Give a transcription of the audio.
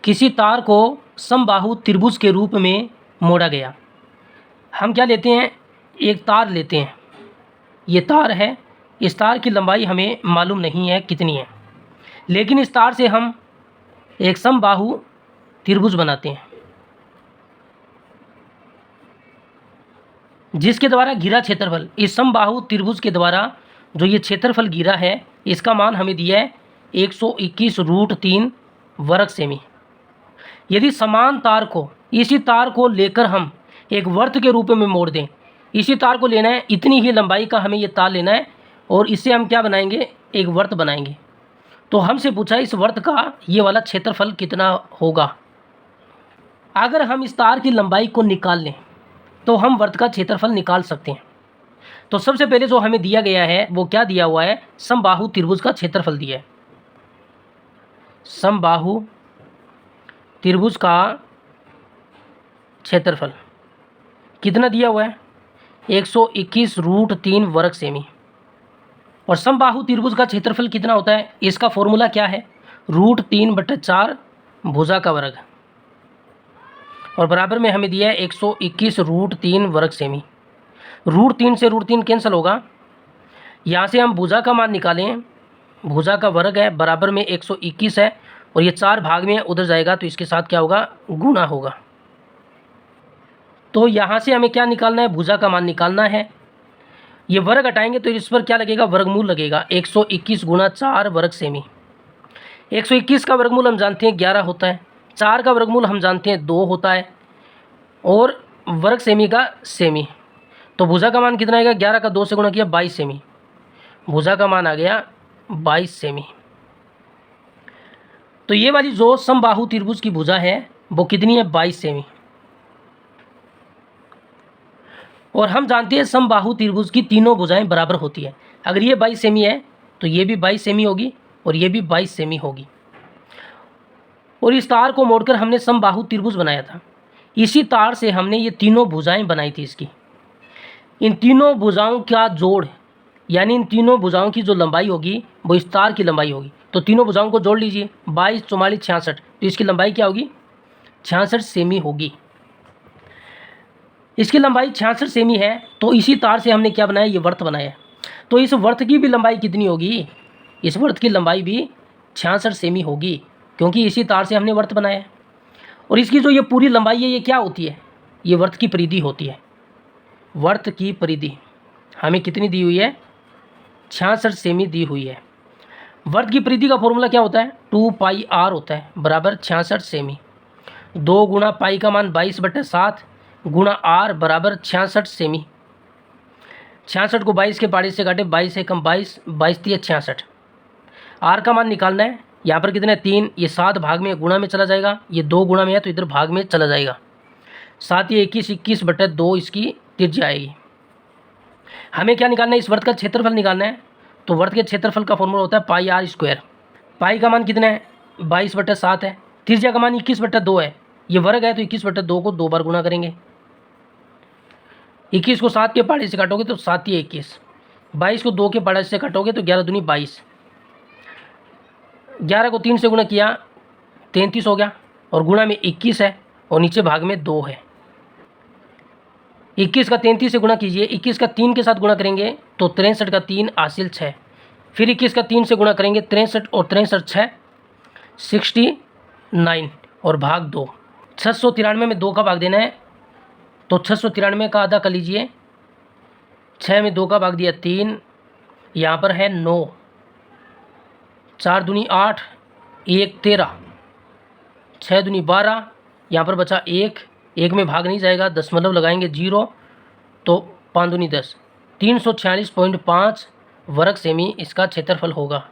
किसी तार को समबाहु त्रिभुज के रूप में मोड़ा गया। हम क्या लेते हैं, एक तार लेते हैं, ये तार है, इस तार की लंबाई हमें मालूम नहीं है कितनी है, लेकिन इस तार से हम एक समबाहु त्रिभुज बनाते हैं जिसके द्वारा घिरा क्षेत्रफल, इस समबाहु त्रिभुज के द्वारा जो ये क्षेत्रफल घिरा है इसका मान हमें दिया है 121√3 वर्ग सेमी। यदि समान तार को, इसी तार को लेकर हम एक वर्त के रूप में मोड़ दें, इसी तार को लेना है, इतनी ही लंबाई का हमें ये तार लेना है और इससे हम क्या बनाएंगे, एक वर्त बनाएंगे। तो हमसे पूछा इस वर्त का ये वाला क्षेत्रफल कितना होगा। अगर हम इस तार की लंबाई को निकाल लें तो हम वर्त का क्षेत्रफल निकाल सकते हैं। तो सबसे पहले जो हमें दिया गया है वो क्या दिया हुआ है, समबाहु त्रिभुज का क्षेत्रफल दिया है। समबाहु त्रिभुज का क्षेत्रफल कितना दिया हुआ है, 121√3 वर्ग सेमी। और समबाहु त्रिभुज का क्षेत्रफल कितना होता है, इसका फॉर्मूला क्या है, √3/4 भुजा का वर्ग, और बराबर में हमें दिया है 121√3 वर्ग सेमी। √3 से √3 कैंसिल होगा, यहाँ से हम भुजा का मान निकालें, भुजा का वर्ग है, बराबर में 121 है और ये 4 भाग में उधर जाएगा तो इसके साथ क्या होगा, गुणा होगा। तो यहाँ से हमें क्या निकालना है, भुजा का मान निकालना है। ये वर्ग हटाएंगे तो इस पर क्या लगेगा, वर्गमूल लगेगा, 121 × 4 वर्ग सेमी। 121 का वर्गमूल हम जानते हैं 11 होता है, 4 का वर्गमूल हम जानते हैं 2 होता है, और वर्ग सेमी का सेमी। तो भुजा का मान कितना आएगा, 11 का 2 से गुणा किया 22 सेमी, भुजा का मान आ गया 22 सेमी। तो ये वाली जो समबाहु त्रिभुज की भुजा है वो कितनी है, 22 सेमी। और हम जानते हैं समबाहु त्रिभुज की तीनों भुजाएं बराबर होती है। अगर ये 22 सेमी है तो ये भी 22 सेमी होगी और ये भी 22 सेमी होगी। और इस तार को मोड़कर हमने समबाहु त्रिभुज बनाया था, इसी तार से हमने ये तीनों भुजाएं बनाई थी इसकी। इन तीनों भुजाओं का जोड़, यानी इन तीनों भुजाओं की जो लंबाई होगी वो इस तार की लंबाई होगी। तो तीनों भुजाओं को जोड़ लीजिए, 22, 44, 66, तो इसकी लंबाई क्या होगी, 66 सेमी होगी। इसकी लंबाई 66 सेमी है, तो इसी तार से हमने क्या बनाया, ये वर्त बनाया। तो इस वर्त की भी लंबाई कितनी होगी, इस वर्त की लंबाई भी 66 सेमी होगी, क्योंकि इसी तार से हमने वर्त बनाया। और इसकी जो ये पूरी लंबाई है ये क्या होती है, ये वर्त की परिधि होती है। वर्त की परिधि हमें कितनी दी हुई है, 66 सेमी दी हुई है। वर्त की परिधि का फॉर्मूला क्या होता है, 2πr होता है, बराबर 66 सेमी। 2 गुणा पाई का मान 22/7 गुणा r बराबर 66 सेमी। 66 को 22 के पाड़े से काटे, 22 से कम 22, 22 × 66। r का मान निकालना है, यहाँ पर कितना है 3, ये 7 भाग में गुणा में चला जाएगा, ये 2 गुणा में है तो इधर भाग में चला जाएगा। 7 × 21, 21/2 इसकी त्रिज्या आएगी। हमें क्या निकालना है, इस वर्त का क्षेत्रफल निकालना है। तो वर्त के क्षेत्रफल का फॉर्मूला होता है πr²। पाई का मान कितना है, 22/7 है, त्रिज्या का मान 21/2 है, ये वर्ग है तो 21/2 को 2 बार गुणा करेंगे। 21 को 7 के पाड़े से काटोगे तो 7 × 21, 22 को 2 के पाड़े से काटोगे तो 11 दूनी 22, 11 को 3 से गुणा किया 33 हो गया, और गुणा में 21 है और नीचे भाग में 2 है। 21 का 33 से गुणा कीजिए, 21 का 3 के साथ गुणा करेंगे तो 63 का 3 हासिल 6, फिर 21 का 3 से गुणा करेंगे, 63 और 63 6, 69 और भाग 2। 693 में 2 का भाग देना है, तो 693 का आधा कर लीजिए, 6 में 2 का भाग दिया 3, यहाँ पर है 9, 4 दूनी 8, 1 13, 6 दूनी 12, यहाँ पर बचा 1, 1 में भाग नहीं जाएगा, दशमलव लगाएंगे 0, तो 5 दूनी 10, 346.5 वर्ग सेमी इसका क्षेत्रफल होगा।